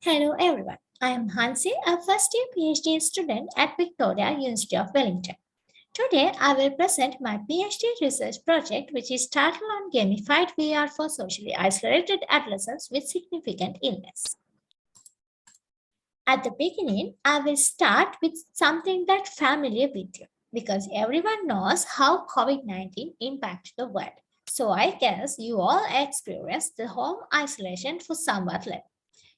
Hello everyone, I am Hansi, a first year PhD student at Victoria University of Wellington. Today I will present my PhD research project which is titled on Gamified VR for socially isolated adolescents with significant illness. At the beginning, I will start with something that's familiar with you because everyone knows how COVID-19 impacted the world. So I guess you all experienced the home isolation for somewhat less.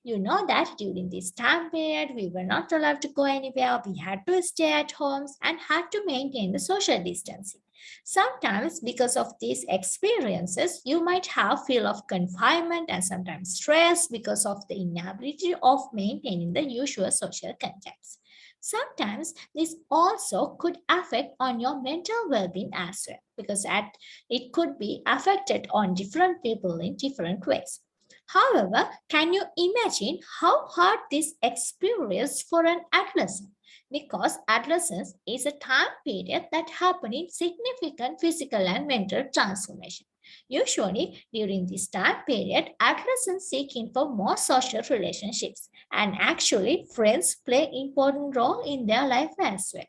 You know that during this time period, we were not allowed to go anywhere. We had to stay at homes and had to maintain the social distancing. Sometimes, because of these experiences, you might have feel of confinement and sometimes stress because of the inability of maintaining the usual social contacts. Sometimes this also could affect on your mental well-being as well because it could be affected on different people in different ways. However, can you imagine how hard this experience for an adolescent? Because adolescence is a time period that happening significant physical and mental transformation. Usually, during this time period, adolescents seeking for more social relationships, and actually, friends play important role in their life as well.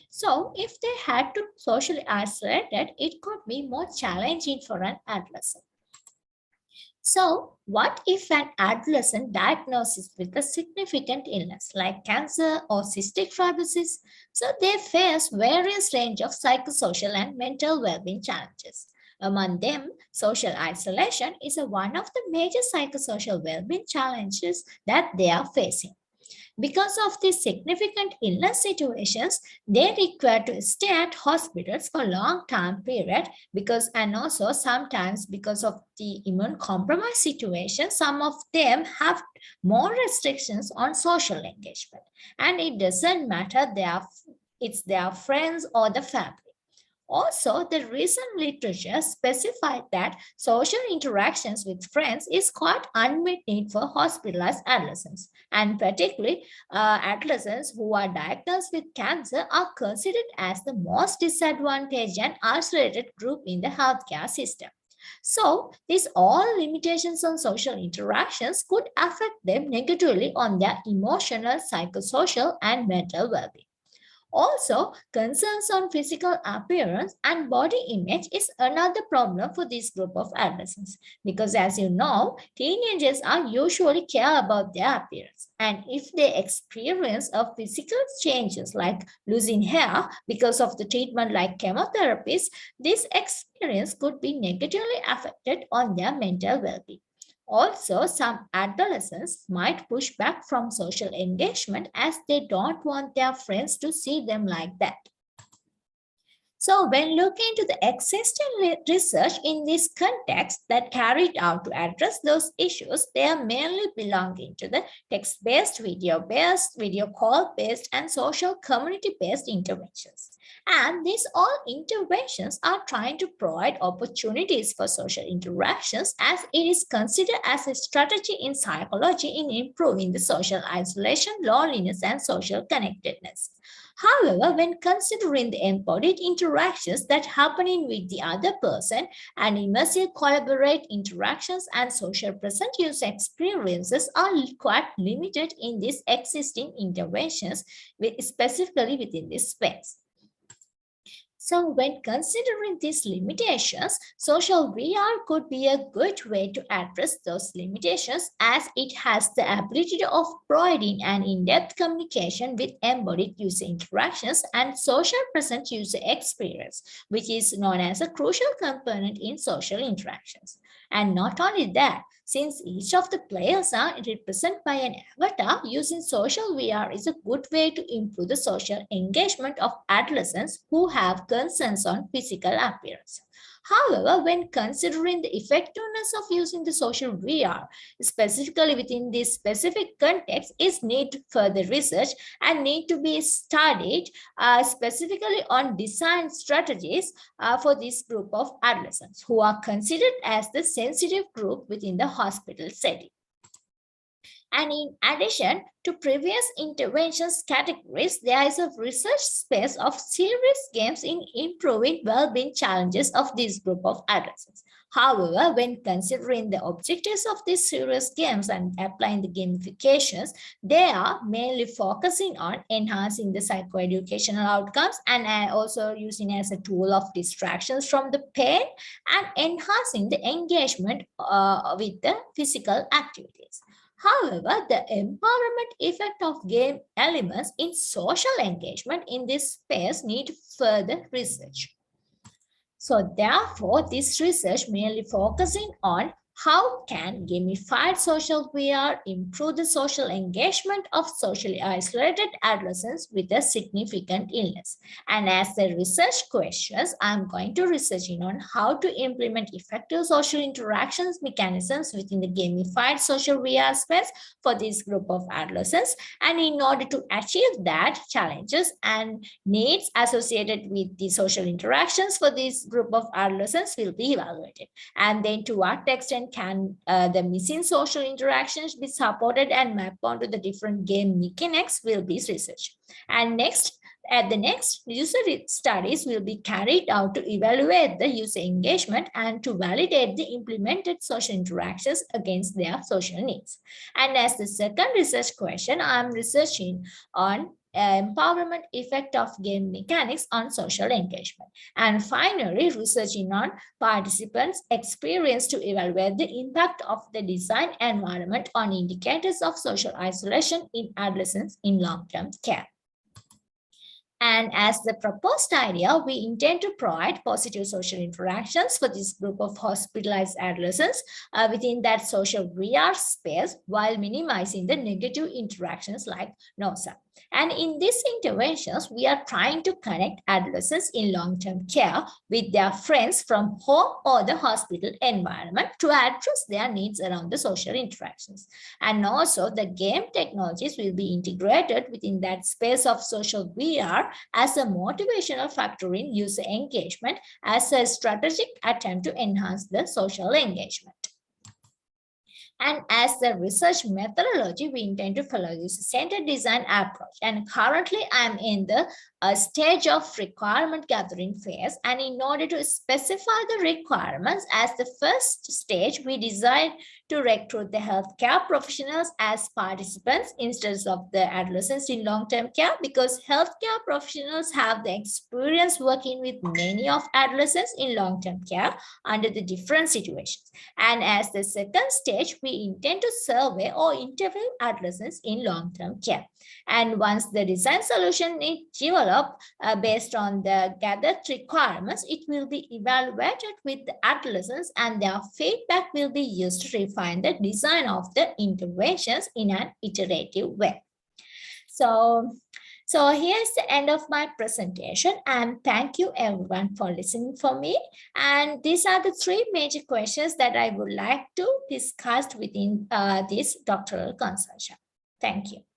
So, if they had to socially isolate, it could be more challenging for an adolescent. So, what if an adolescent diagnosis with a significant illness like cancer or cystic fibrosis? So, they face various range of psychosocial and mental well-being challenges. Among them, social isolation is one of the major psychosocial well-being challenges that they are facing. Because of these significant illness situations, they require to stay at hospitals for long time period because and also sometimes because of the immune compromised situation, some of them have more restrictions on social engagement. And it doesn't matter it's their friends or the family. Also, the recent literature specified that social interactions with friends is quite unmet need for hospitalized adolescents, and particularly adolescents who are diagnosed with cancer are considered as the most disadvantaged and isolated group in the healthcare system. So, these all limitations on social interactions could affect them negatively on their emotional, psychosocial, and mental well-being. Also, concerns on physical appearance and body image is another problem for this group of adolescents because as you know, teenagers are usually care about their appearance, and if they experience a physical changes like losing hair because of the treatment like chemotherapies, this experience could be negatively affected on their mental well-being. Also, some adolescents might push back from social engagement as they don't want their friends to see them like that. So, when looking into the existing research in this context that carried out to address those issues, they are mainly belonging to the text-based, video-based, video call-based, and social community-based interventions. And these all interventions are trying to provide opportunities for social interactions as it is considered as a strategy in psychology in improving the social isolation, loneliness, and social connectedness. However, when considering the embodied interactions that happening with the other person and immersive collaborate interactions and social present use experiences are quite limited in these existing interventions, specifically within this space. So when considering these limitations, social VR could be a good way to address those limitations as it has the ability of providing an in-depth communication with embodied user interactions and social present user experience, which is known as a crucial component in social interactions. And not only that, since each of the players are represented by an avatar, using social VR is a good way to improve the social engagement of adolescents who have concerns on physical appearance. However, when considering the effectiveness of using the social VR, specifically within this specific context, is need further research and need to be studied specifically on design strategies for this group of adolescents who are considered as the sensitive group within the hospital setting. And in addition to previous interventions categories, there is a research space of serious games in improving well-being challenges of this group of adolescents. However, when considering the objectives of these serious games and applying the gamifications, they are mainly focusing on enhancing the psychoeducational outcomes and also using as a tool of distractions from the pain and enhancing the engagement with the physical activities. However, the empowerment effect of game elements in social engagement in this space need further research. So therefore, this research mainly focusing on how can gamified social VR improve the social engagement of socially isolated adolescents with a significant illness. And as the research questions, I'm going to research on how to implement effective social interactions mechanisms within the gamified social VR space for this group of adolescents. And in order to achieve that, challenges and needs associated with the social interactions for this group of adolescents will be evaluated. And then to what extent can the missing social interactions be supported and mapped onto the different game mechanics will be researched. And at the next, user studies will be carried out to evaluate the user engagement and to validate the implemented social interactions against their social needs. And as the second research question, I'm researching on empowerment effect of game mechanics on social engagement. And finally, researching on participants' experience to evaluate the impact of the design environment on indicators of social isolation in adolescents in long-term care. And as the proposed idea, we intend to provide positive social interactions for this group of hospitalized adolescents within that social VR space while minimizing the negative interactions like nausea. And in these interventions, we are trying to connect adolescents in long-term care with their friends from home or the hospital environment to address their needs around the social interactions. And also the game technologies will be integrated within that space of social VR as a motivational factor in user engagement as a strategic attempt to enhance the social engagement. And as the research methodology, we intend to follow user-centered design approach. And currently, I'm in the stage of requirement gathering phase. And in order to specify the requirements, as the first stage, we decide to recruit the healthcare professionals as participants instead of the adolescents in long-term care, because healthcare professionals have the experience working with many of adolescents in long-term care under the different situations. And as the second stage, we intend to survey or interview adolescents in long-term care. And once the design solution is developed based on the gathered requirements, it will be evaluated with the adolescents and their feedback will be used to refine the design of the interventions in an iterative way. So here's the end of my presentation, and thank you everyone for listening for me. And these are the three major questions that I would like to discuss within this doctoral consortium. Thank you.